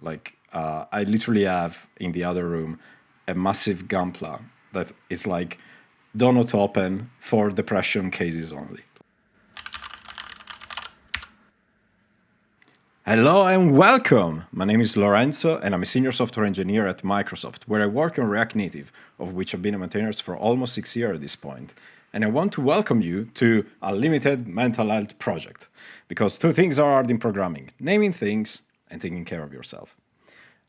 Like I literally have in the other room a massive Gunpla that is like, do not open for depression cases only. Hello and welcome! My name is Lorenzo and I'm a senior software engineer at Microsoft, where I work on React Native, of which I've been a maintainer for almost 6 years at this point. And I want to welcome you to Untitled Mental Health Project, because two things are hard in programming: naming things and taking care of yourself.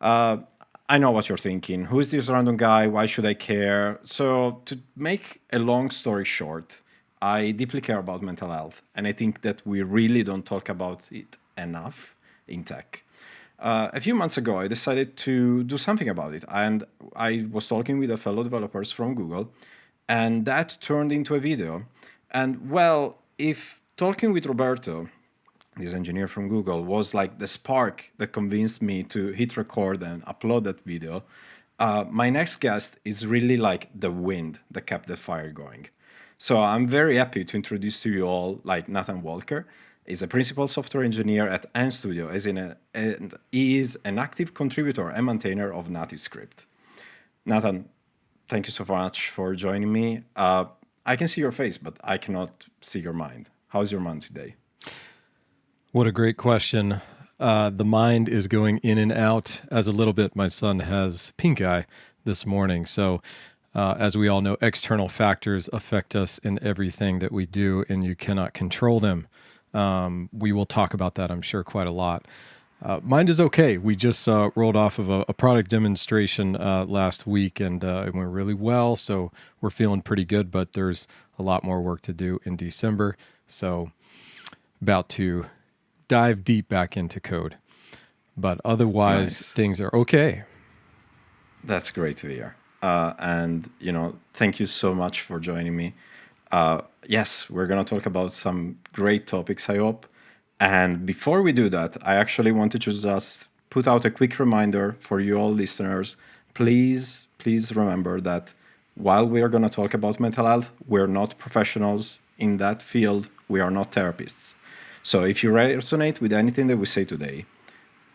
I know what you're thinking. Who is this random guy? Why should I care? So to make a long story short, I deeply care about mental health, and I think that we really don't talk about it enough in tech. A few months ago, I decided to do something about it, and I was talking with a fellow developers from Google, and that turned into a video. And well, if talking with Roberto, this engineer from Google, was like the spark that convinced me to hit record and upload that video, my next guest is really like the wind that kept the fire going. So I'm very happy to introduce to you all like Nathan Walker. He's a principal software engineer at nstudio, and he is an active contributor and maintainer of Nativescript. Nathan, thank you so much for joining me. I can see your face, but I cannot see your mind. How's your mind today? What a great question. The mind is going in and out as a little bit. My son has pink eye this morning. So as we all know, external factors affect us in everything that we do, and you cannot control them. We will talk about that, I'm sure, quite a lot. Mind is okay. We just rolled off of a product demonstration last week, and it went really well. So we're feeling pretty good, but there's a lot more work to do in December. So about to dive deep back into code. But otherwise, Things are okay. That's great to hear. And, thank you so much for joining me. Yes, we're going to talk about some great topics, I hope. And before we do that, I actually wanted to just put out a quick reminder for you all listeners. Please remember that while we are going to talk about mental health, we're not professionals in that field. We are not therapists. So if you resonate with anything that we say today,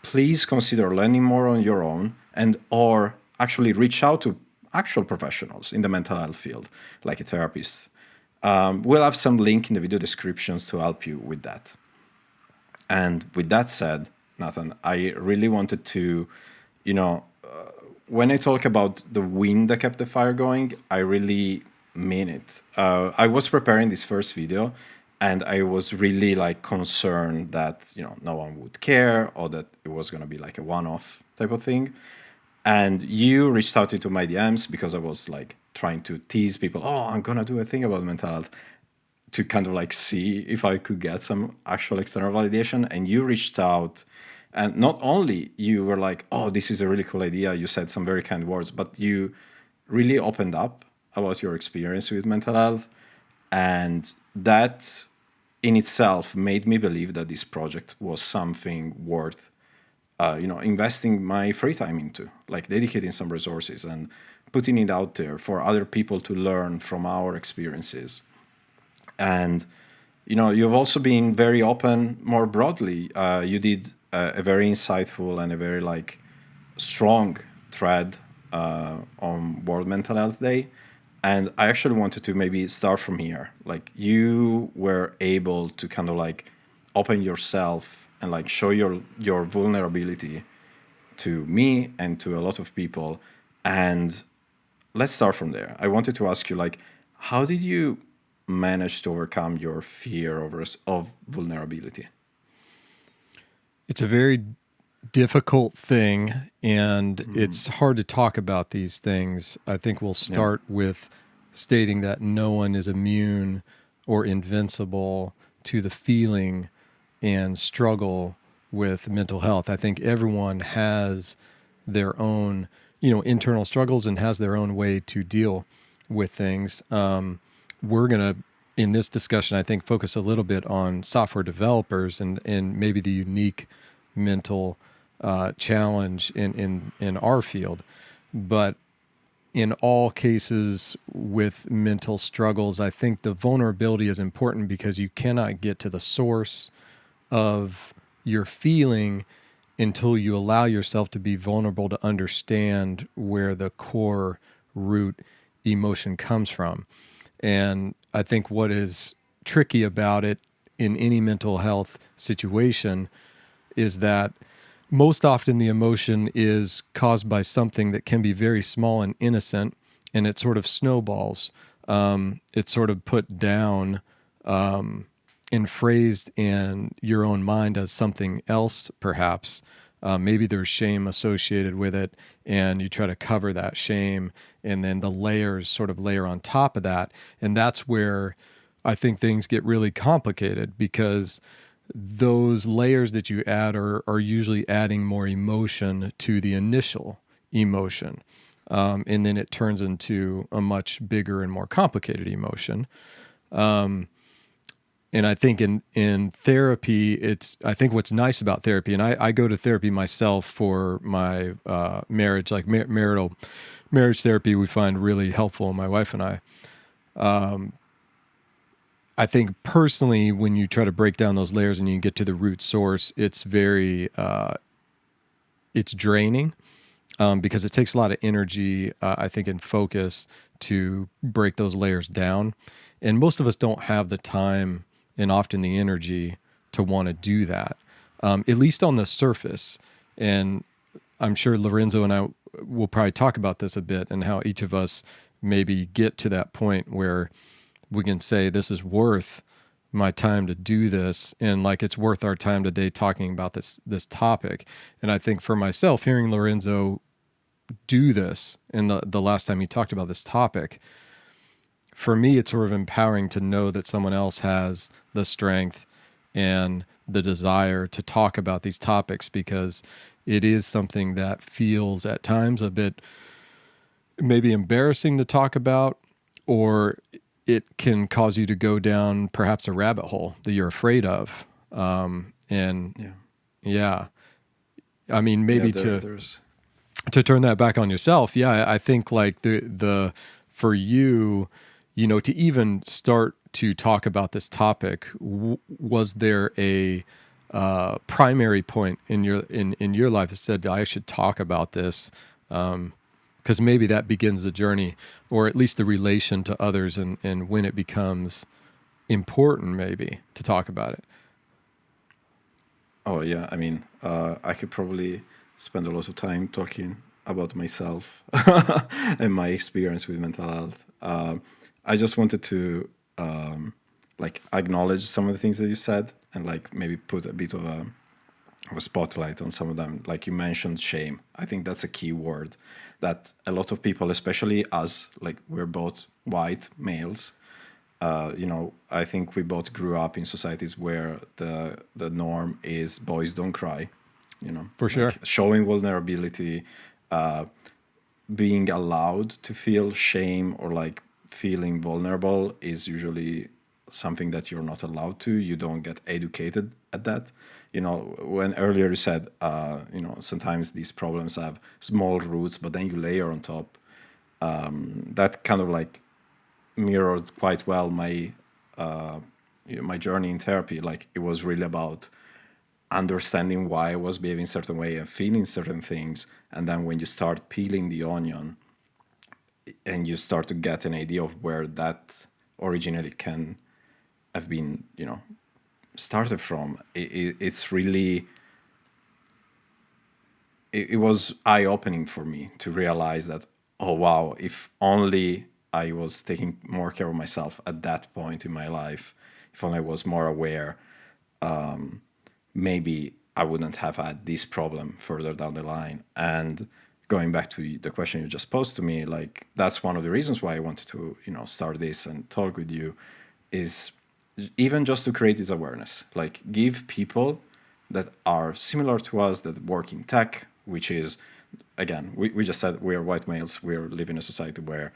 please consider learning more on your own or actually reach out to actual professionals in the mental health field, like a therapist. We'll have some link in the video descriptions to help you with that. And with that said, Nathan, I really wanted to, when I talk about the wind that kept the fire going, I really mean it. I was preparing this first video, and I was really like concerned that, no one would care, or that it was going to be like a one-off type of thing. And you reached out into my DMs because I was like trying to tease people. Oh, I'm going to do a thing about mental health, to kind of like see if I could get some actual external validation. And you reached out, and not only you were like, oh, this is a really cool idea. You said some very kind words, but you really opened up about your experience with mental health. And that in itself made me believe that this project was something worth, investing my free time into, like dedicating some resources and putting it out there for other people to learn from our experiences. And, you've also been very open more broadly. You did a very insightful and a very strong thread on World Mental Health Day. And I actually wanted to maybe start from here. Like, you were able to kind of open yourself and show your vulnerability to me and to a lot of people. And let's start from there. I wanted to ask you, how did you manage to overcome your fear of vulnerability? It's a very difficult thing, and it's hard to talk about these things. I think we'll start with stating that no one is immune or invincible to the feeling and struggle with mental health. I think everyone has their own, internal struggles and has their own way to deal with things. We're going to, in this discussion, I think, focus a little bit on software developers and maybe the unique mental challenge in our field. But in all cases with mental struggles, I think the vulnerability is important because you cannot get to the source of your feeling until you allow yourself to be vulnerable to understand where the core root emotion comes from. And I think what is tricky about it in any mental health situation is that most often the emotion is caused by something that can be very small and innocent, and it sort of snowballs. It's sort of put down and phrased in your own mind as something else, perhaps. Maybe there's shame associated with it, and you try to cover that shame, and then the layers sort of layer on top of that. And that's where I think things get really complicated, because those layers that you add are usually adding more emotion to the initial emotion. And then it turns into a much bigger and more complicated emotion. And I think in therapy, I think what's nice about therapy, and I go to therapy myself for my marriage, like marriage therapy we find really helpful, my wife and I. I think personally, when you try to break down those layers and you get to the root source, it's it's draining, because it takes a lot of energy, I think, and focus to break those layers down. And most of us don't have the time and often the energy to want to do that, at least on the surface. And I'm sure Lorenzo and I will probably talk about this a bit, and how each of us maybe get to that point where we can say, this is worth my time to do this, and like it's worth our time today talking about this topic. And I think for myself, hearing Lorenzo do this, and the last time he talked about this topic, for me, it's sort of empowering to know that someone else has the strength and the desire to talk about these topics, because it is something that feels at times a bit maybe embarrassing to talk about, or it can cause you to go down perhaps a rabbit hole that you're afraid of. Yeah, I mean, maybe to turn that back on yourself. Yeah, I think like the for you, to even start to talk about this topic, was there a primary point in your life that said, I should talk about this? Because maybe that begins the journey, or at least the relation to others, and when it becomes important, maybe, to talk about it. Oh yeah, I mean, I could probably spend a lot of time talking about myself and my experience with mental health. I just wanted to like acknowledge some of the things that you said, and like maybe put a bit of a spotlight on some of them. Like you mentioned shame. I think that's a key word that a lot of people, especially us, like we're both white males, I think we both grew up in societies where the norm is boys don't cry, For sure. like showing vulnerability, being allowed to feel shame or like feeling vulnerable is usually something that you're not allowed to. You don't get educated at that. When earlier you said, sometimes these problems have small roots, but then you layer on top. That kind of like mirrored quite well my my journey in therapy. Like it was really about understanding why I was behaving a certain way and feeling certain things. And then when you start peeling the onion and you start to get an idea of where that originally can have been, started from, it's really, it was eye-opening for me to realize that, oh wow, if only I was taking more care of myself at that point in my life, if only I was more aware, maybe I wouldn't have had this problem further down the line. And going back to the question you just posed to me, like that's one of the reasons why I wanted to, start this and talk with you, is even just to create this awareness, like give people that are similar to us that work in tech, which is, again, we just said we're white males, we're living in a society where,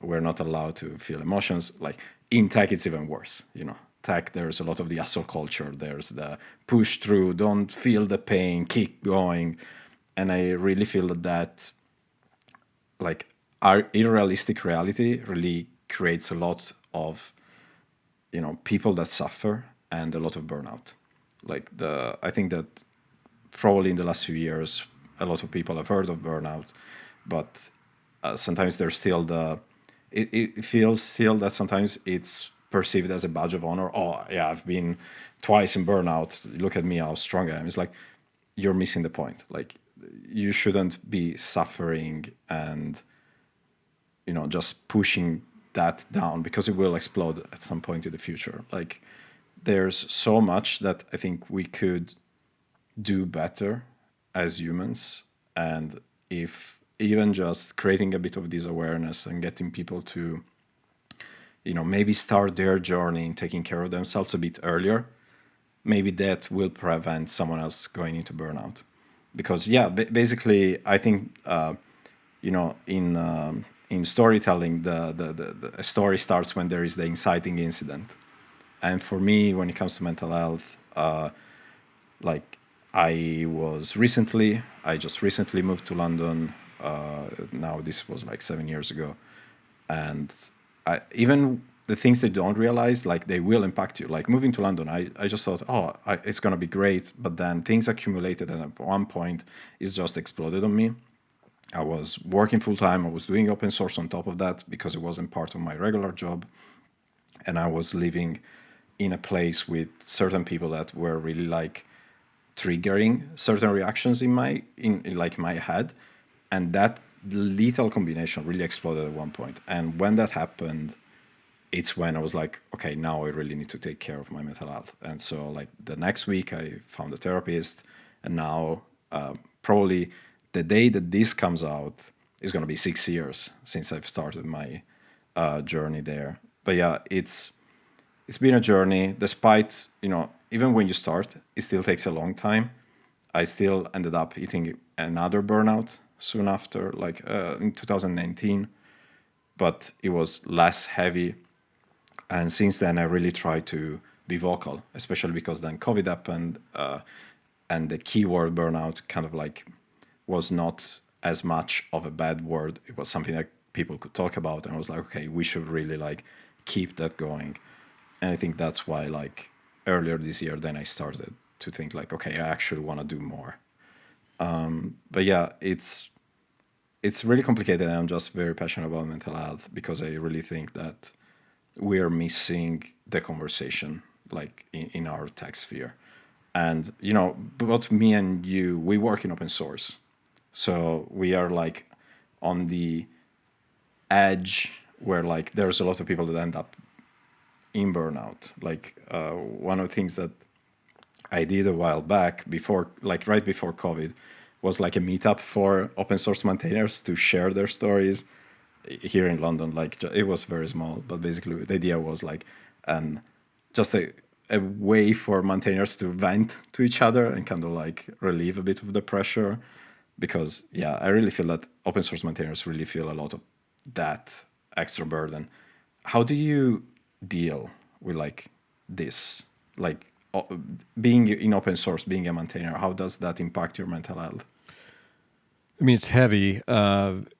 we're not allowed to feel emotions. Like in tech, it's even worse, Tech, there's a lot of the hustle culture. There's the push through, don't feel the pain, keep going. And I really feel that like our unrealistic reality really creates a lot of, people that suffer and a lot of burnout. Like I think that probably in the last few years, a lot of people have heard of burnout, but sometimes there's still it feels still that sometimes it's perceived as a badge of honor. Oh yeah, I've been twice in burnout. Look at me, how strong I am. It's like, you're missing the point. Like, you shouldn't be suffering and, just pushing that down, because it will explode at some point in the future. Like, there's so much that I think we could do better as humans. And if even just creating a bit of this awareness and getting people to, maybe start their journey in taking care of themselves a bit earlier, maybe that will prevent someone else going into burnout. Because basically, I think in storytelling, the story starts when there is the inciting incident. And for me, when it comes to mental health, like, I just recently moved to London. Now this was like 7 years ago, and even the things they don't realize, like, they will impact you. Like, moving to London, I just thought, it's gonna be great, but then things accumulated, and at one point, it's just exploded on me. I was working full time. I was doing open source on top of that because it wasn't part of my regular job, and I was living in a place with certain people that were really like triggering certain reactions in my head, and that lethal combination really exploded at one point. And when that happened, it's when I was like, okay, now I really need to take care of my mental health. And so, like, the next week I found a therapist, and now probably the day that this comes out is going to be 6 years since I've started my journey there. But yeah, it's been a journey. Despite, even when you start, it still takes a long time. I still ended up hitting another burnout soon after, like in 2019, but it was less heavy. And since then, I really tried to be vocal, especially because then COVID happened, and the keyword burnout kind of like was not as much of a bad word. It was something that people could talk about, and I was like, okay, we should really like keep that going. And I think that's why, like, earlier this year, then I started to think like, okay, I actually want to do more. But yeah, it's really complicated, and I'm just very passionate about mental health because I really think that we're missing the conversation, like, in our tech sphere. And, both me and you, we work in open source. So we are like on the edge where, like, there's a lot of people that end up in burnout. Like, one of the things that I did a while back, right before COVID, was like a meetup for open source maintainers to share their stories here in London. Like, it was very small, but basically the idea was like just a way for maintainers to vent to each other and kind of like relieve a bit of the pressure. Because I really feel that open source maintainers really feel a lot of that extra burden. How do you deal with like this, like being in open source, being a maintainer? How does that impact your mental health? I mean, it's heavy.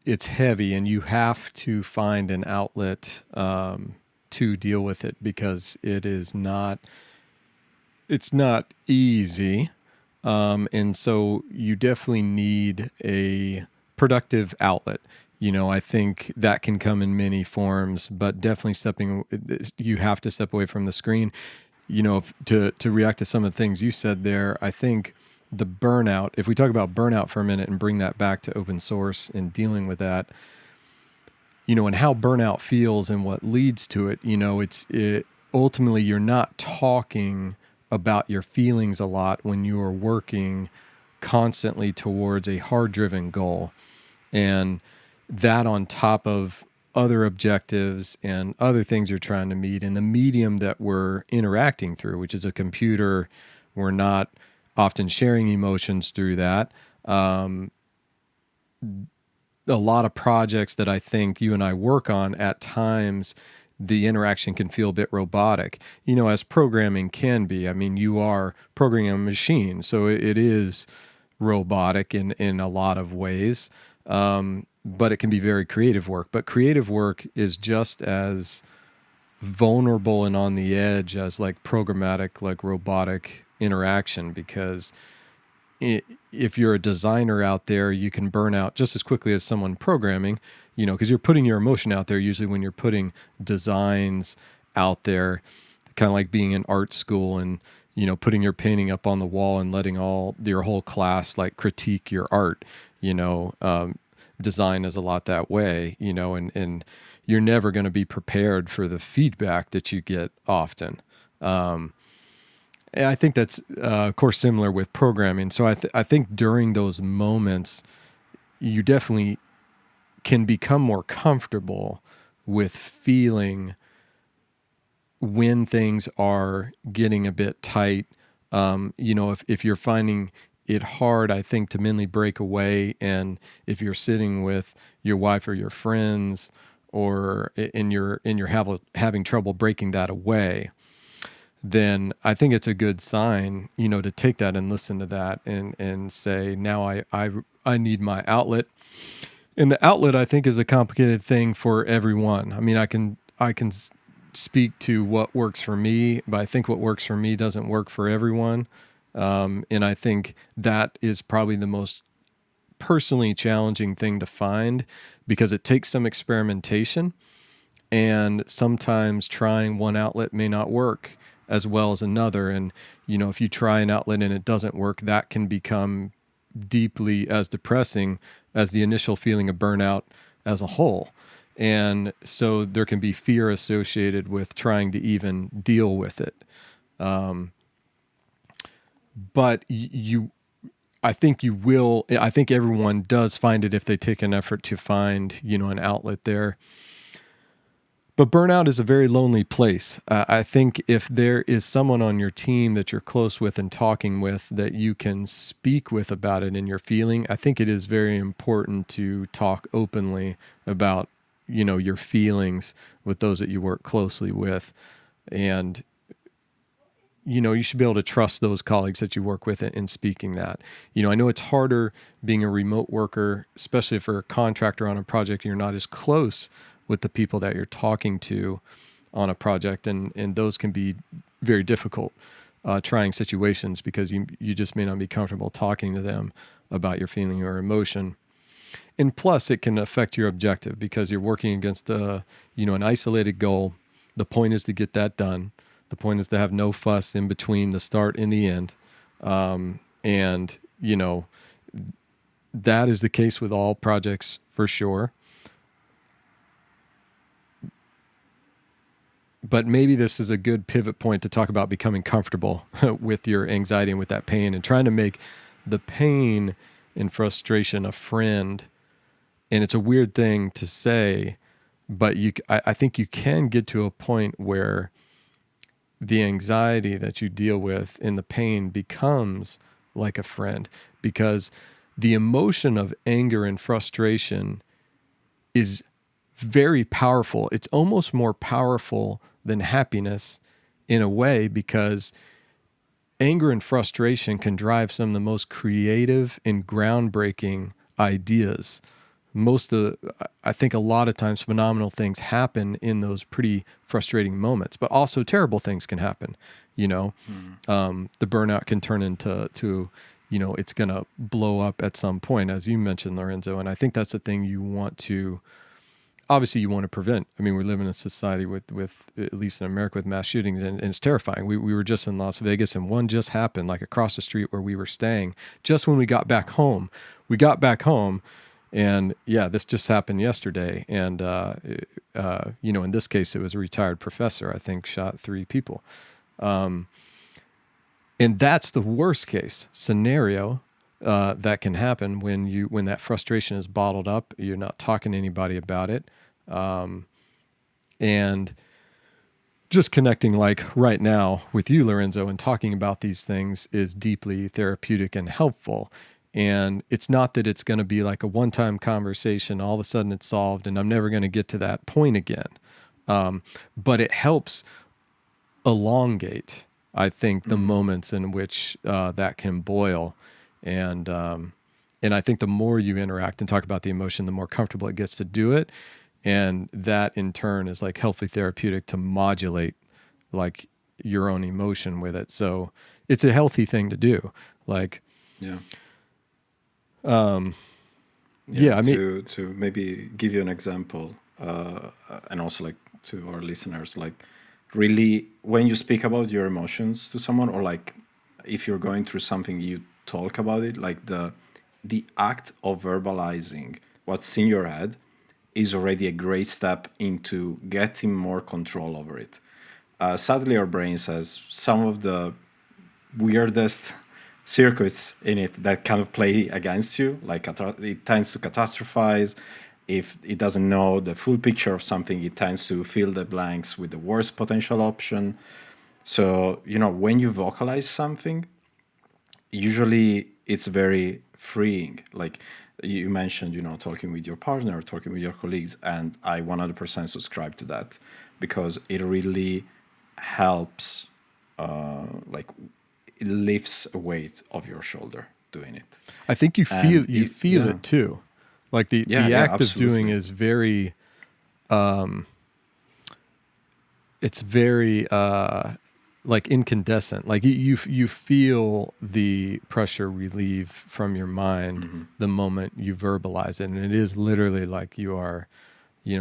It's heavy, and you have to find an outlet to deal with it, because it's not easy. And so you definitely need a productive outlet. I think that can come in many forms, but definitely you have to step away from the screen. To react to some of the things you said there, I think the burnout, if we talk about burnout for a minute and bring that back to open source and dealing with that, and how burnout feels and what leads to it, ultimately you're not talking about your feelings a lot when you are working constantly towards a hard-driven goal. And that on top of other objectives and other things you're trying to meet, and the medium that we're interacting through, which is a computer, we're not often sharing emotions through that. A lot of projects that I think you and I work on, at times, the interaction can feel a bit robotic, as programming can be. I mean, you are programming a machine, so it is robotic in a lot of ways, but it can be very creative work. But creative work is just as vulnerable and on the edge as like programmatic, like robotic interaction, because if you're a designer out there, you can burn out just as quickly as someone programming, because you're putting your emotion out there. Usually when you're putting designs out there, kind of like being in art school and, putting your painting up on the wall and letting your whole class like critique your art, design is a lot that way, and you're never going to be prepared for the feedback that you get often. And I think that's, of course, similar with programming. So I think during those moments, you definitely can become more comfortable with feeling when things are getting a bit tight. If you're finding it hard, I think, to mentally break away, and if you're sitting with your wife or your friends, or you're having trouble breaking that away, then I think it's a good sign, to take that and listen to that and say, now I need my outlet. And the outlet, I think, is a complicated thing for everyone. I mean, I can speak to what works for me, but I think what works for me doesn't work for everyone. And I think that is probably the most personally challenging thing to find, because it takes some experimentation, and sometimes trying one outlet may not work as well as another. And, if you try an outlet and it doesn't work, that can become deeply as depressing as the initial feeling of burnout as a whole. And so there can be fear associated with trying to even deal with it. But I think everyone does find it if they take an effort to find, an outlet there. But burnout is a very lonely place. I think if there is someone on your team that you're close with and talking with that you can speak with about it and your feeling, I think it is very important to talk openly about, your feelings with those that you work closely with. And, you should be able to trust those colleagues that you work with in speaking that. I know it's harder being a remote worker, especially if you're a contractor on a project and you're not as close with the people that you're talking to on a project, and those can be very difficult, trying situations, because you just may not be comfortable talking to them about your feeling or emotion. And plus, it can affect your objective because you're working against an isolated goal. The point is to get that done. The point is to have no fuss in between the start and the end. And that is the case with all projects for sure. But maybe this is a good pivot point to talk about becoming comfortable with your anxiety and with that pain, and trying to make the pain and frustration a friend. And it's a weird thing to say, but I think you can get to a point where the anxiety that you deal with and the pain becomes like a friend, because the emotion of anger and frustration is very powerful. It's almost more powerful than happiness in a way, because anger and frustration can drive some of the most creative and groundbreaking ideas. I think a lot of times phenomenal things happen in those pretty frustrating moments, but also terrible things can happen. The burnout can turn into it's going to blow up at some point, as you mentioned, Lorenzo. And I think that's the thing you want to prevent. I mean, we live in a society with at least in America, with mass shootings, and it's terrifying. We were just in Las Vegas, and one just happened, like across the street where we were staying, just when we got back home. And this just happened yesterday. And, in this case, it was a retired professor, I think, shot 3 people. And that's the worst case scenario that can happen when that frustration is bottled up. You're not talking to anybody about it. And just connecting like right now with you, Lorenzo, and talking about these things is deeply therapeutic and helpful. And it's not that it's going to be like a one-time conversation, all of a sudden it's solved and I'm never going to get to that point again. But it helps elongate, I think, the moments in which that can boil. And I think the more you interact and talk about the emotion, the more comfortable it gets to do it. And that in turn is like healthy therapeutic to modulate like your own emotion with it. So it's a healthy thing to do. Like, Yeah. Yeah, I mean, To maybe give you an example, and also like to our listeners, like really when you speak about your emotions to someone, or like if you're going through something, you talk about it. Like the act of verbalizing what's in your head is already a great step into getting more control over it. Sadly, our brains has some of the weirdest circuits in it that kind of play against you. Like it tends to catastrophize. If it doesn't know the full picture of something, it tends to fill the blanks with the worst potential option. So, when you vocalize something, usually it's very freeing. Like you mentioned, talking with your partner, talking with your colleagues, and I 100% subscribe to that because it really helps, like it lifts a weight off your shoulder doing it. I think you And feel it too. Like yeah, the yeah, act of doing absolutely. is very, it's very like incandescent. Like you feel the pressure relieve from your mind the moment you verbalize it, and it is literally like you are,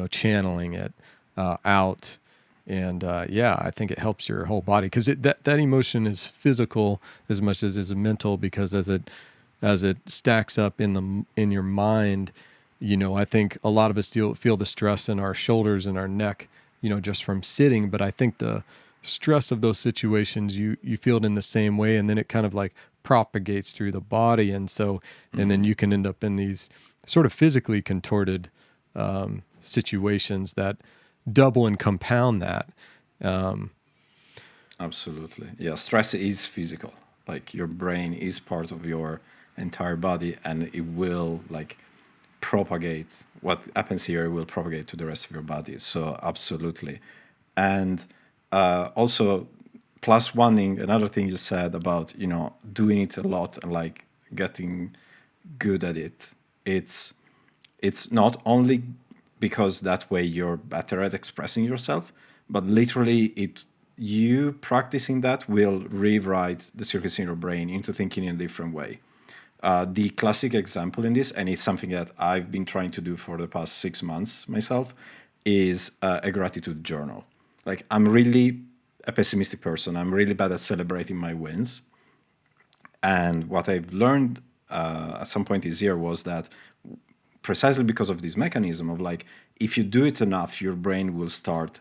channeling it out. And yeah, I think it helps your whole body because that emotion is physical as much as is mental, because as it stacks up in your mind, I think a lot of us feel the stress in our shoulders and our neck, just from sitting. But I think the stress of those situations, you feel it in the same way, and then it kind of like propagates through the body, and then you can end up in these sort of physically contorted situations that double and compound that. Absolutely. Yeah, stress is physical. Like your brain is part of your entire body and it will like propagate what happens here, it will propagate to the rest of your body. So absolutely. And also plus oneing, another thing you said about, doing it a lot and like getting good at it. It's not only because that way you're better at expressing yourself, but literally you practicing that will rewrite the circuits in your brain into thinking in a different way. The classic example in this, and it's something that I've been trying to do for the past 6 months myself, is a gratitude journal. Like I'm really a pessimistic person. I'm really bad at celebrating my wins. And what I've learned at some point this year was that precisely because of this mechanism of like, if you do it enough, your brain will start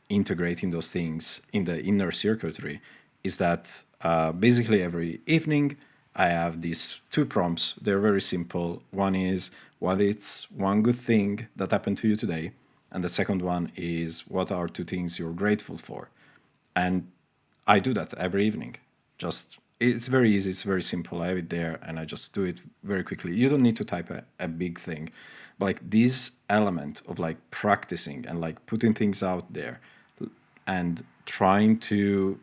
integrating those things in the inner circuitry, is that basically every evening I have these two prompts. They're very simple. One is what is one good thing that happened to you today? And the second one is what are two things you're grateful for? And I do that every evening. Just it's very easy, it's very simple. I have it there and I just do it very quickly. You don't need to type a big thing. But like this element of like practicing and like putting things out there and trying to,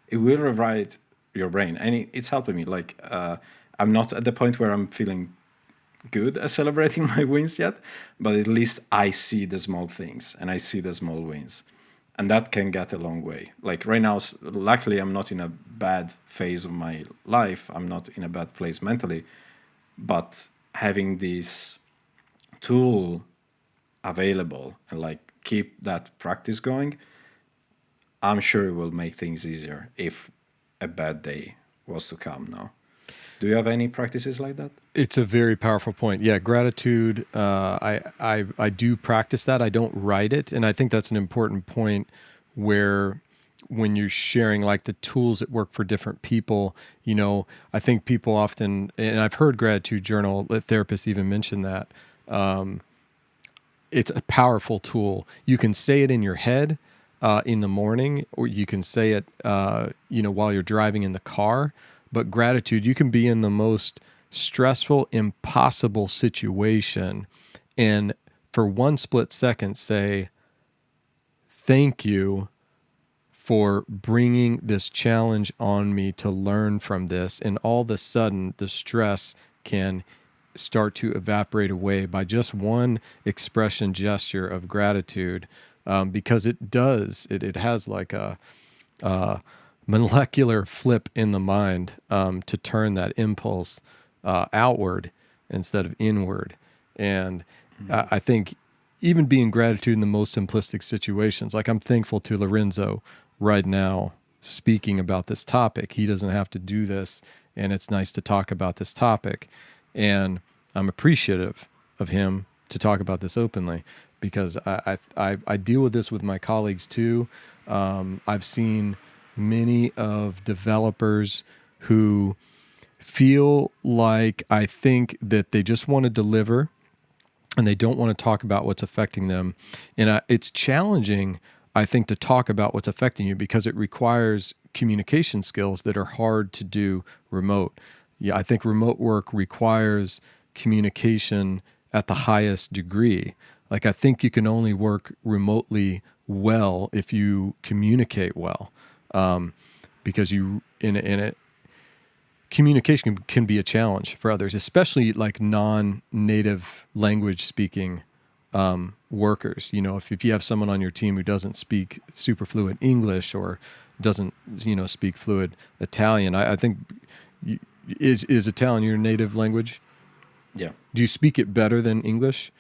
it will rewrite your brain. And it's helping me. Like I'm not at the point where I'm feeling good at celebrating my wins yet, but at least I see the small things and I see the small wins. And that can get a long way. Like right now, luckily, I'm not in a bad phase of my life. I'm not in a bad place mentally. But having this tool available and like keep that practice going, I'm sure it will make things easier if a bad day was to come now. Do you have any practices like that? It's a very powerful point. Yeah, gratitude. I do practice that. I don't write it, and I think that's an important point where when you're sharing like the tools that work for different people, I think people often, and I've heard gratitude journal therapists even mention that it's a powerful tool. You can say it in your head in the morning, or you can say it, while you're driving in the car. But gratitude, you can be in the most stressful, impossible situation, and for one split second say, thank you for bringing this challenge on me to learn from this. And all of a sudden, the stress can start to evaporate away by just one expression gesture of gratitude, because it has like a molecular flip in the mind to turn that impulse outward instead of inward. And I think even being gratitude in the most simplistic situations, like I'm thankful to Lorenzo right now speaking about this topic. He doesn't have to do this, and it's nice to talk about this topic. And I'm appreciative of him to talk about this openly, because I deal with this with my colleagues too. I've seen many of developers who feel like, I think that they just want to deliver and they don't want to talk about what's affecting them. And it's challenging, I think, to talk about what's affecting you, because it requires communication skills that are hard to do remote. Yeah, I think remote work requires communication at the highest degree. Like, I think you can only work remotely well if you communicate well, because communication can be a challenge for others, especially like non-native language speaking workers. You know, if you have someone on your team who doesn't speak super fluent English or doesn't, speak fluent Italian, I think is Italian your native language? Yeah. Do you speak it better than English?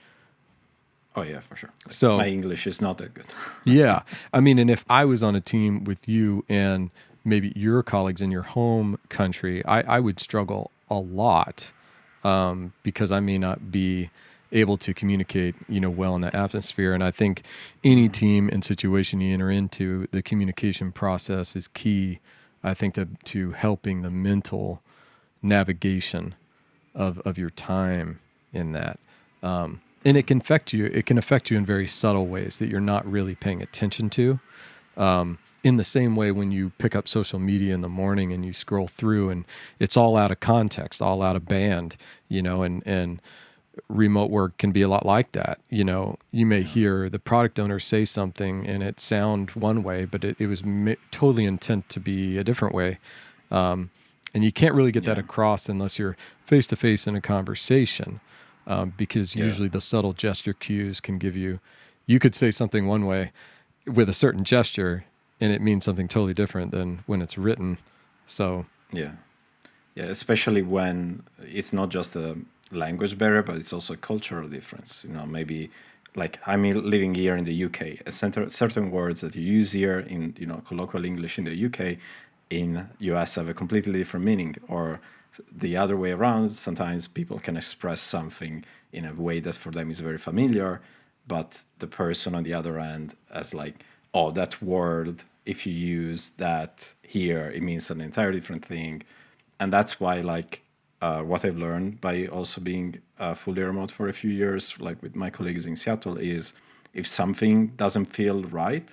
Oh yeah, for sure. So my English is not that good. yeah. I mean, and if I was on a team with you and maybe your colleagues in your home country, I would struggle a lot because I may not be able to communicate, well in that atmosphere. And I think any team and situation you enter into, the communication process is key, I think, to helping the mental navigation of your time in that. And it can affect you. It can affect you in very subtle ways that you're not really paying attention to. In the same way, when you pick up social media in the morning and you scroll through and it's all out of context, all out of band, and remote work can be a lot like that. You may hear the product owner say something and it sound one way, but it was totally intent to be a different way. And you can't really get that across unless you're face to face in a conversation. Because usually the subtle gesture cues can give you could say something one way with a certain gesture and it means something totally different than when it's written. So yeah, especially when it's not just a language barrier, but it's also a cultural difference. Maybe like I'm living here in the UK, certain words that you use here in colloquial English in the UK, in US have a completely different meaning, or the other way around. Sometimes people can express something in a way that for them is very familiar, but the person on the other end has like, oh, that word, if you use that here, it means an entirely different thing. And that's why what I've learned by also being fully remote for a few years, like with my colleagues in Seattle, is if something doesn't feel right,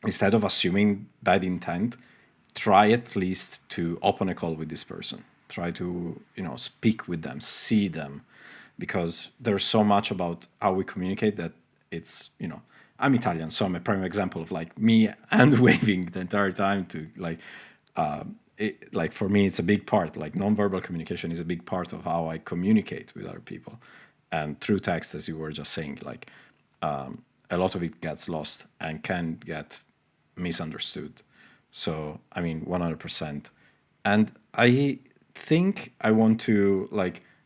instead of assuming bad intent, try at least to open a call with this person. Try to, speak with them, see them, because there's so much about how we communicate that it's, I'm Italian, so I'm a prime example of like me hand waving the entire time to for me, it's a big part. Like nonverbal communication is a big part of how I communicate with other people. And through text, as you were just saying, a lot of it gets lost and can get misunderstood. So, 100%. And I think I want to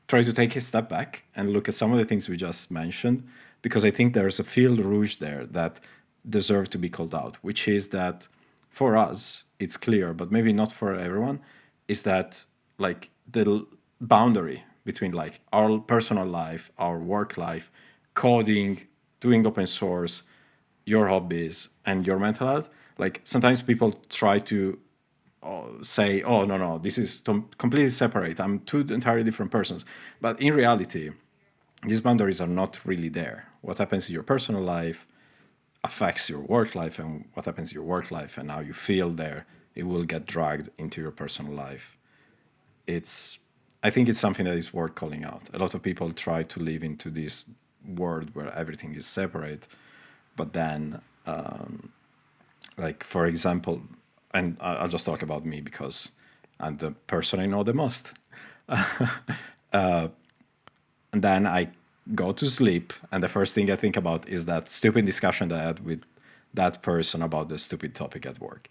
try to take a step back and look at some of the things we just mentioned, because I think there's a fil rouge there that deserve to be called out, which is that for us, it's clear, but maybe not for everyone, is that the boundary between our personal life, our work life, coding, doing open source, your hobbies, and your mental health. Sometimes people try to say, oh, no, this is completely separate. I'm two entirely different persons. But in reality, these boundaries are not really there. What happens in your personal life affects your work life, and what happens in your work life and how you feel there, it will get dragged into your personal life. I think it's something that is worth calling out. A lot of people try to live into this world where everything is separate, but then, for example, and I'll just talk about me because I'm the person I know the most. And then I go to sleep, and the first thing I think about is that stupid discussion that I had with that person about the stupid topic at work.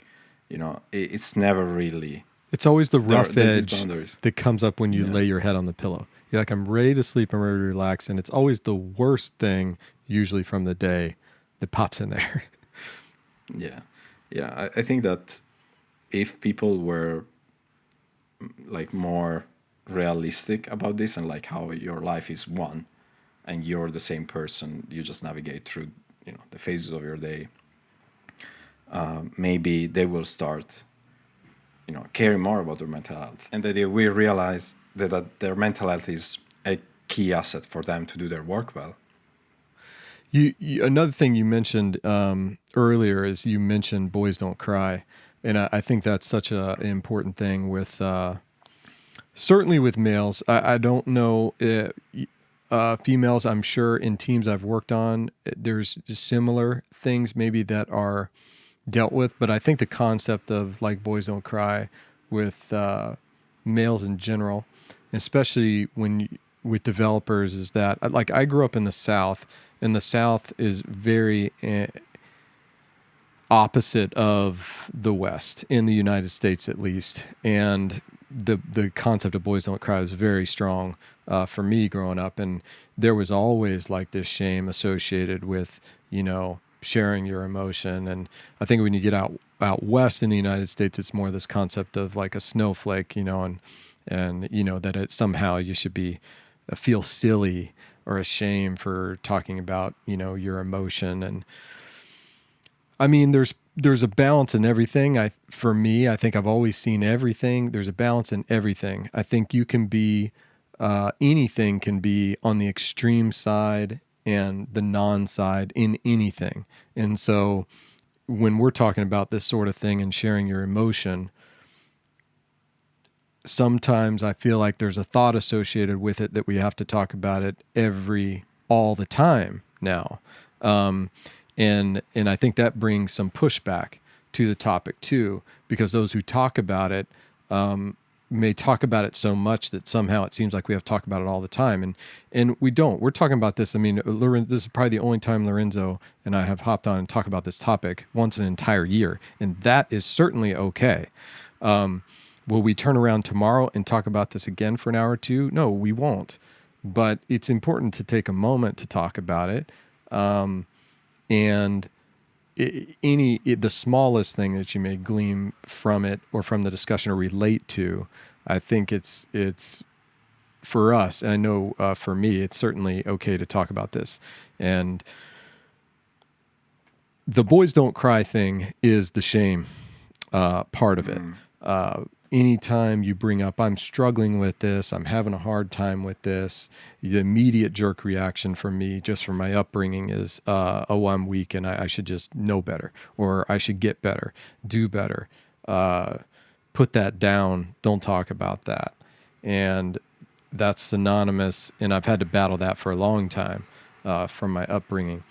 it's never really. It's always the rough There's edge boundaries. that comes up when you lay your head on the pillow. You're like, I'm ready to sleep, I'm ready to relax, and it's always the worst thing, usually from the day, that pops in there. Yeah. I think that if people were like more realistic about this, and like how your life is one, and you're the same person, you just navigate through the phases of your day, maybe they will start caring more about their mental health, and that they will realize that their mental health is a key asset for them to do their work well. You another thing you mentioned earlier is you mentioned boys don't cry, and I think that's such an important thing with certainly with males. I don't know females. I'm sure in teams I've worked on, there's similar things maybe that are dealt with, but I think the concept of like boys don't cry with males in general, especially with developers, is that like I grew up in the South, and the South is very opposite of the West in the United States, at least, and the concept of boys don't cry is very strong for me growing up, and there was always like this shame associated with sharing your emotion. And I think when you get out west in the United States, it's more this concept of like a snowflake, and that it somehow you should be feel silly or ashamed for talking about your emotion. And I mean, there's a balance in everything. For me, I think I've always seen everything. There's a balance in everything. I think you can be anything can be on the extreme side and the non-side in anything. And so when we're talking about this sort of thing and sharing your emotion, sometimes I feel like there's a thought associated with it that we have to talk about it all the time now. And I think that brings some pushback to the topic too, because those who talk about it may talk about it so much that somehow it seems like we have to talk about it all the time. And we don't. We're talking about this. I mean, this is probably the only time Lorenzo and I have hopped on and talk about this topic once an entire year. And that is certainly okay. Will we turn around tomorrow and talk about this again for an hour or two? No, we won't. But it's important to take a moment to talk about it. And the smallest thing that you may glean from it or from the discussion or relate to, I think it's for us, and I know for me, it's certainly okay to talk about this. And the boys don't cry thing is the shame part of it. Anytime you bring up, I'm struggling with this, I'm having a hard time with this, the immediate jerk reaction from me, just from my upbringing, is, oh, I'm weak and I should just know better, or I should get better, do better, put that down, don't talk about that. And that's synonymous, and I've had to battle that for a long time from my upbringing.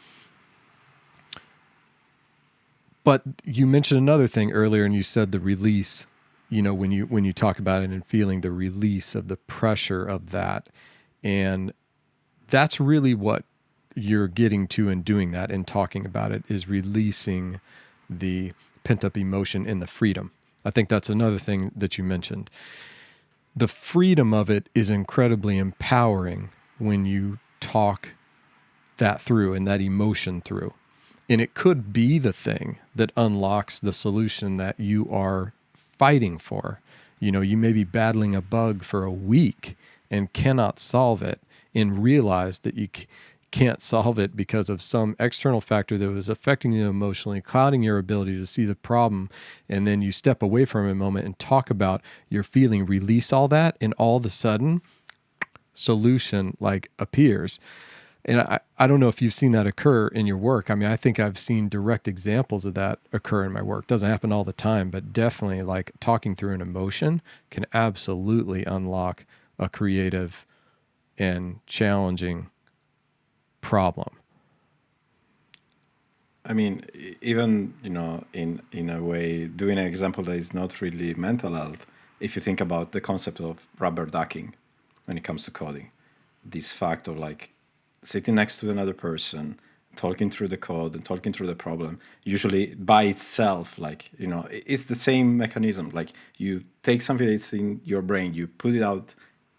But you mentioned another thing earlier, and you said the release. When you talk about it and feeling the release of the pressure of that. And that's really what you're getting to in doing that and talking about it, is releasing the pent up emotion and the freedom. I think that's another thing that you mentioned. The freedom of it is incredibly empowering when you talk that through and that emotion through. And it could be the thing that unlocks the solution that you are fighting for. You may be battling a bug for a week and cannot solve it, and realize that you can't solve it because of some external factor that was affecting you emotionally, clouding your ability to see the problem. And then you step away from it a moment and talk about your feeling, release all that, and all of a sudden, solution appears. And I don't know if you've seen that occur in your work. I mean, I think I've seen direct examples of that occur in my work. Doesn't happen all the time, but definitely talking through an emotion can absolutely unlock a creative and challenging problem. I mean, even, in a way, doing an example that is not really mental health, if you think about the concept of rubber ducking when it comes to coding, this fact of sitting next to another person, talking through the code and talking through the problem, usually by itself, like, it's the same mechanism. Like, you take something that's in your brain, you put it out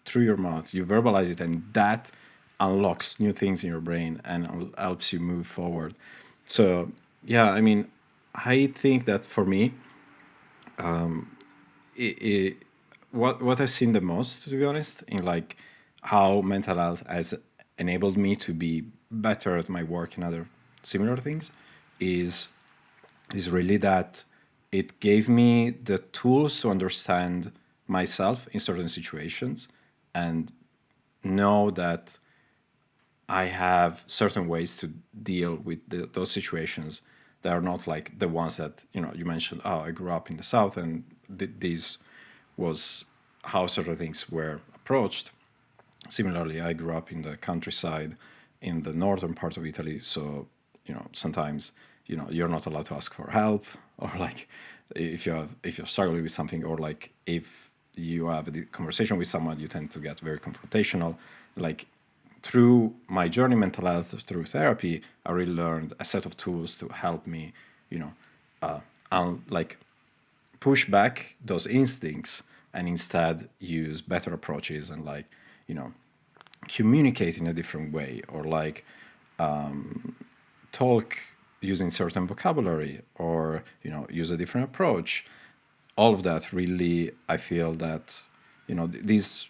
through your mouth, you verbalize it, and that unlocks new things in your brain and helps you move forward. So, yeah, I mean, I think that for me, what I've seen the most, to be honest, in like how mental health has enabled me to be better at my work and other similar things, is really that it gave me the tools to understand myself in certain situations and know that I have certain ways to deal with those situations that are not like the ones that, you mentioned, oh, I grew up in the South and this was how certain things were approached. Similarly, I grew up in the countryside in the northern part of Italy. So, sometimes, you're not allowed to ask for help, or like if you're struggling with something, or like if you have a conversation with someone, you tend to get very confrontational. Like, through my journey in mental health, through therapy, I really learned a set of tools to help me, like push back those instincts and instead use better approaches and like, communicate in a different way, or like talk using certain vocabulary, or, use a different approach. All of that really, I feel that, these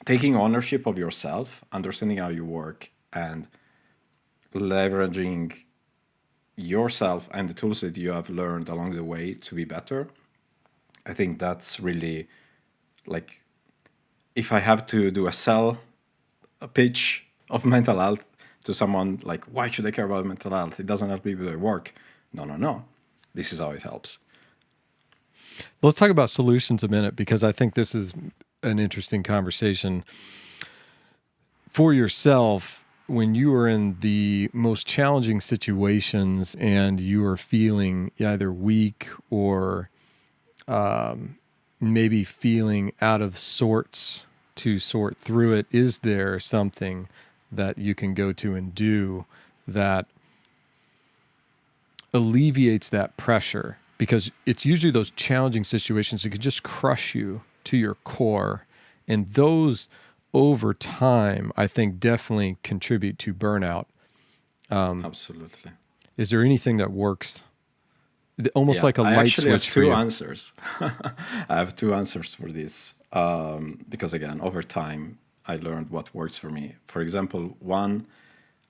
taking ownership of yourself, understanding how you work, and leveraging yourself and the tools that you have learned along the way to be better. I think that's really like, if I have to do a pitch of mental health to someone, like, why should I care about mental health? It doesn't help me with their work. No. This is how it helps. Let's talk about solutions a minute, because I think this is an interesting conversation. For yourself, when you are in the most challenging situations and you are feeling either weak or maybe feeling out of sorts to sort through it, is there something that you can go to and do that alleviates that pressure? Because it's usually those challenging situations that can just crush you to your core. And those, over time, I think definitely contribute to burnout. Absolutely. Is there anything that works? Almost like a light switch for you. I actually have two answers. I have two answers for this. Because again, over time, I learned what works for me. For example, one,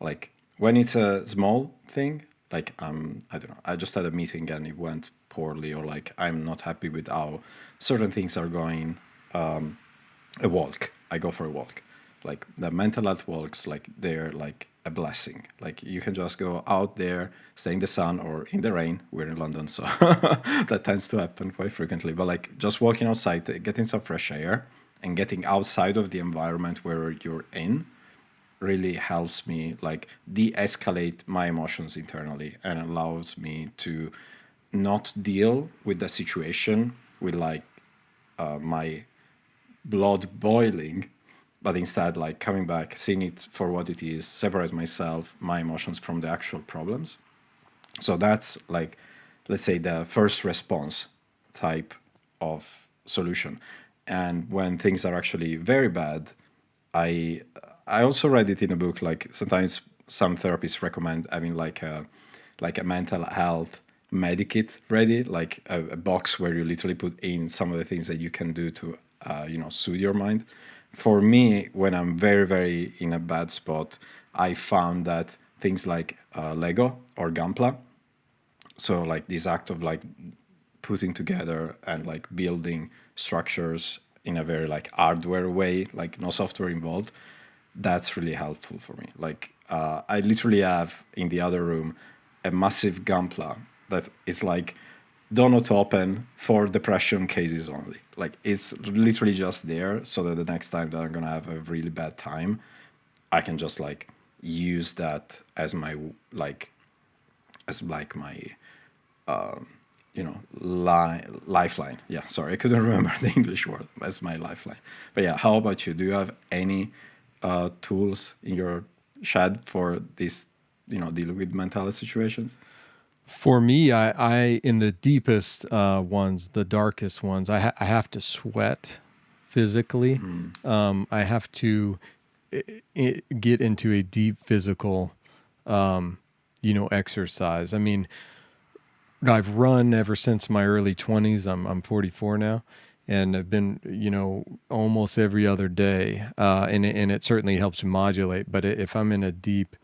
like when it's a small thing, like I don't know, I just had a meeting and it went poorly, or like I'm not happy with how certain things are going. A walk, I go for a walk. Like the mental health walks, like they're like a blessing. Like you can just go out there, stay in the sun or in the rain. We're in London, so that tends to happen quite frequently. But like just walking outside, getting some fresh air and getting outside of the environment where you're in really helps me like de-escalate my emotions internally and allows me to not deal with the situation with like my blood boiling, but instead like coming back, seeing it for what it is, separate myself, my emotions from the actual problems. So that's like, let's say, the first response type of solution. And when things are actually very bad, I also read it in a book, like sometimes some therapists recommend having like a mental health medikit ready, like a box where you literally put in some of the things that you can do to soothe your mind. For me, when I'm very, very in a bad spot, I found that things like Lego or Gunpla, so like this act of like putting together and like building structures in a very like hardware way, like no software involved, that's really helpful for me. Like I literally have in the other room a massive Gunpla that is like donut open for depression cases only. Like it's literally just there so that the next time that I'm gonna have a really bad time, I can just like use that as my my lifeline. Yeah, sorry, I couldn't remember the English word as my lifeline. But yeah, how about you? Do you have any tools in your shed for this dealing with mental health situations? For me, I in the deepest ones, the darkest ones, I have to sweat physically. I have to get into a deep physical, exercise. I mean, I've run ever since my early 20s. I'm 44 now, and I've been, almost every other day. And it certainly helps modulate. But if I'm in a deep,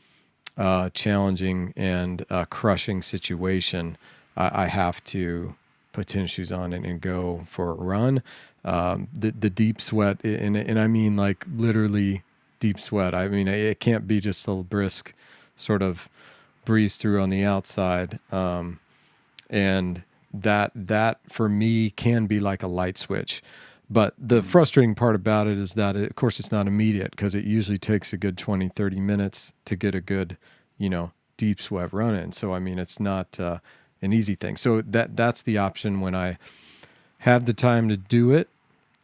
challenging and crushing situation, I have to put tennis shoes on and go for a run. The deep sweat, and I mean like literally deep sweat. I mean, it can't be just a brisk sort of breeze through on the outside. And that for me can be like a light switch. But the frustrating part about it is that, of course, it's not immediate because it usually takes a good 20, 30 minutes to get a good, deep sweat run in. So, I mean, it's not an easy thing. So that's the option when I have the time to do it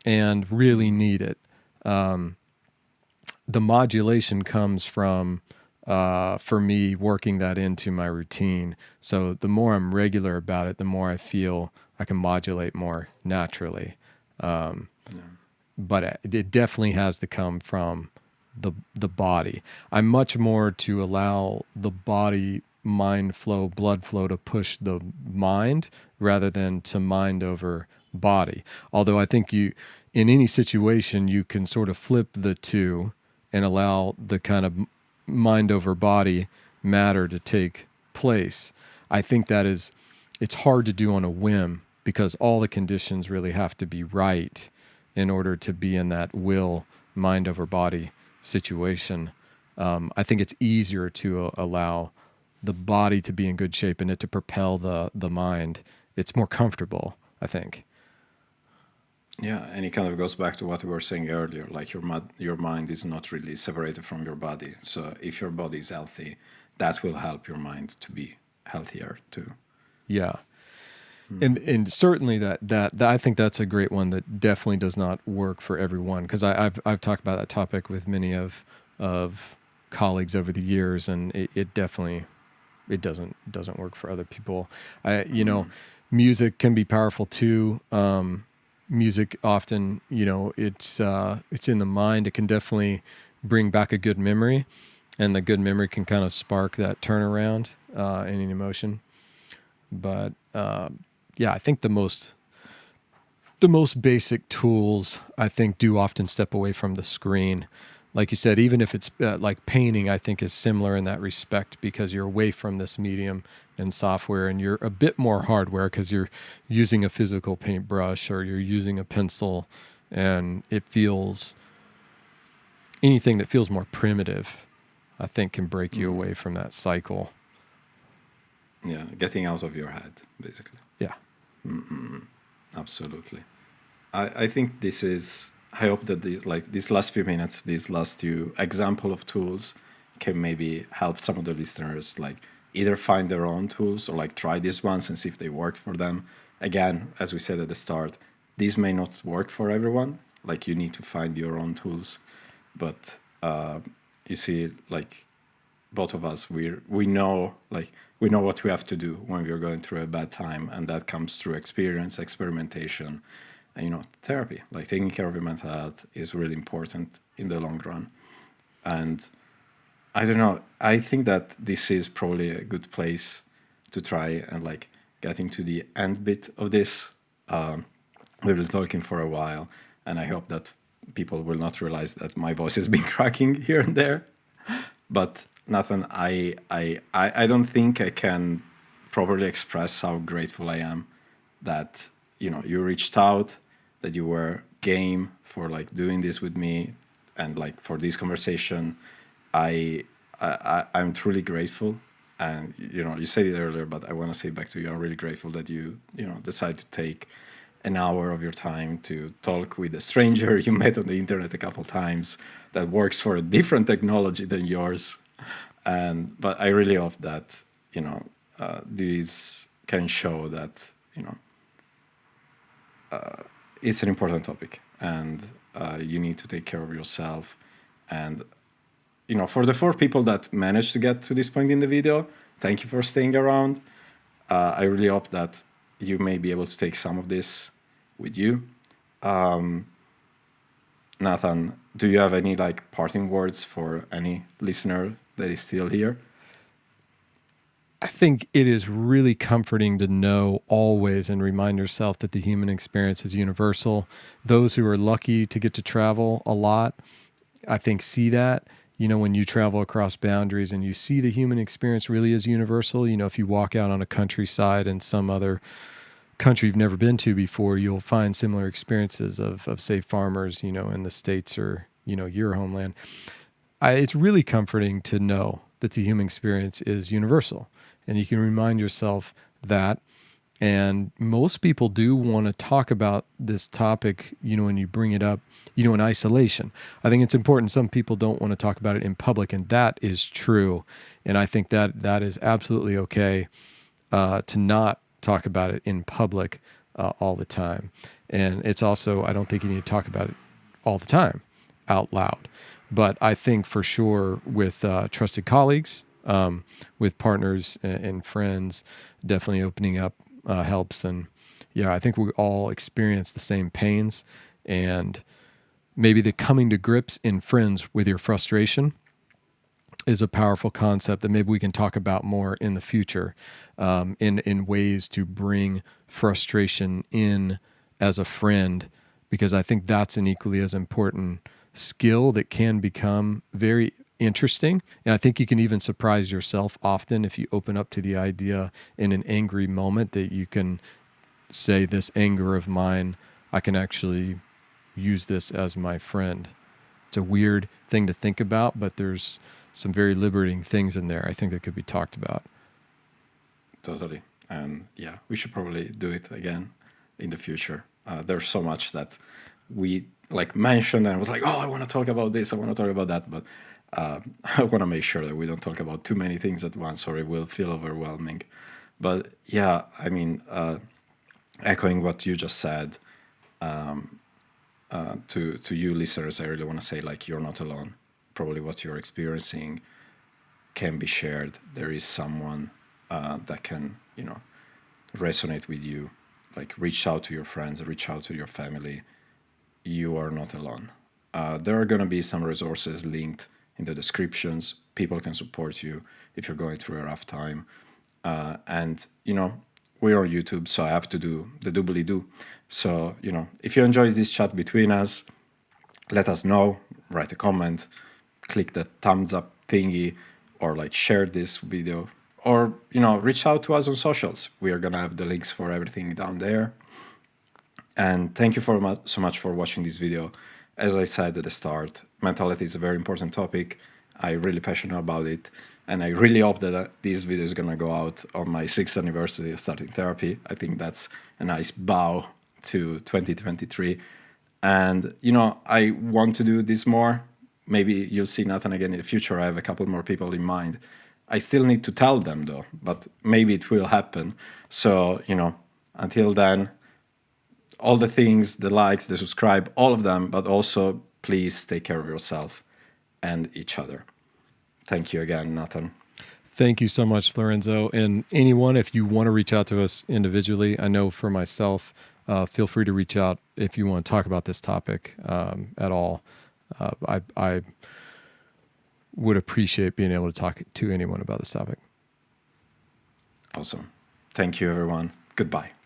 and really need it. The modulation comes from, for me, working that into my routine. So the more I'm regular about it, the more I feel I can modulate more naturally. But it definitely has to come from the body. I'm much more to allow the body mind flow, blood flow to push the mind rather than to mind over body. Although I think in any situation, you can sort of flip the two and allow the kind of mind over body matter to take place. I think it's hard to do on a whim because all the conditions really have to be right in order to be in that will mind over body situation. I think it's easier to allow the body to be in good shape and it to propel the mind. It's more comfortable, I think. Yeah, and it kind of goes back to what we were saying earlier. Like your mind is not really separated from your body. So if your body is healthy, that will help your mind to be healthier too. Yeah. And certainly that I think that's a great one that definitely does not work for everyone, because I've talked about that topic with many of colleagues over the years, and it definitely doesn't work for other people. Music can be powerful too. Music often, it's in the mind. It can definitely bring back a good memory, and the good memory can kind of spark that turnaround in an emotion. But yeah, I think the most basic tools, I think, do often step away from the screen. Like you said, even if it's like painting, I think is similar in that respect, because you're away from this medium and software, and you're a bit more hardware because you're using a physical paintbrush or you're using a pencil, and anything that feels more primitive, I think, can break you away from that cycle. Yeah, getting out of your head, basically. Yeah. Absolutely. I think I hope that these last few minutes, these last few example of tools can maybe help some of the listeners either find their own tools or try these ones and see if they work for them. Again, as we said at the start, these may not work for everyone. You need to find your own tools. But you see, both of us, we know what we have to do when we're going through a bad time, and that comes through experience, experimentation, and therapy. Taking care of your mental health is really important in the long run. And I don't know, I think that this is probably a good place to try and getting to the end bit of this. We've been talking for a while, and I hope that people will not realize that my voice has been cracking here and there. But Nathan, I don't think I can properly express how grateful I am that you reached out, that you were game for doing this with me, and for this conversation. I'm truly grateful, and you said it earlier, but I want to say back to you, I'm really grateful that you decide to take an hour of your time to talk with a stranger you met on the internet a couple times that works for a different technology than yours. But I really hope that this can show that it's an important topic, and you need to take care of yourself. And for the 4 people that managed to get to this point in the video, thank you for staying around. I really hope that you may be able to take some of this with you. Nathan, do you have any like parting words for any listener that is still here? I think it is really comforting to know always and remind yourself that the human experience is universal. Those who are lucky to get to travel a lot, I think, see that. When you travel across boundaries and you see the human experience really is universal. If you walk out on a countryside in some other country you've never been to before, you'll find similar experiences of say, farmers, in the States or, your homeland. It's really comforting to know that the human experience is universal. And you can remind yourself that. And most people do want to talk about this topic, when you bring it up, in isolation. I think it's important. Some people don't want to talk about it in public, and that is true. And I think that is absolutely okay to not talk about it in public all the time. And it's also, I don't think you need to talk about it all the time out loud. But I think for sure with trusted colleagues, with partners and friends, definitely opening up helps. And yeah, I think we all experience the same pains, and maybe the coming to grips in friends with your frustration is a powerful concept that maybe we can talk about more in the future, in ways to bring frustration in as a friend, because I think that's an equally as important skill that can become very interesting. And I think you can even surprise yourself often if you open up to the idea in an angry moment that you can say, this anger of mine, I can actually use this as my friend. It's a weird thing to think about, but there's some very liberating things in there, I think, that could be talked about. Totally. And yeah, we should probably do it again in the future. There's so much that we like mentioned and was like, oh, I want to talk about this, I want to talk about that, but I want to make sure that we don't talk about too many things at once, or it will feel overwhelming. But yeah, I mean, echoing what you just said, to you listeners, I really want to say, like, you're not alone. Probably what you're experiencing can be shared. There is someone that can, resonate with you. Like, reach out to your friends, reach out to your family. You are not alone. There are going to be some resources linked in the descriptions. People can support you if you're going through a rough time. And, we're on YouTube, so I have to do the doobly do. So, if you enjoy this chat between us, let us know, write a comment, click the thumbs up thingy, or like share this video, or, reach out to us on socials. We are going to have the links for everything down there. And thank you so much for watching this video. As I said at the start, mental health is a very important topic. I'm really passionate about it. And I really hope that this video is going to go out on my 6th anniversary of starting therapy. I think that's a nice bow to 2023. And, I want to do this more. Maybe you'll see Nathan again in the future. I have a couple more people in mind. I still need to tell them, though, but maybe it will happen. So, until then, all the things, the likes, the subscribe, all of them, but also please take care of yourself and each other. Thank you again, Nathan. Thank you so much, Lorenzo. And anyone, if you want to reach out to us individually, I know for myself, feel free to reach out if you want to talk about this topic at all. I would appreciate being able to talk to anyone about this topic. Awesome. Thank you, everyone. Goodbye.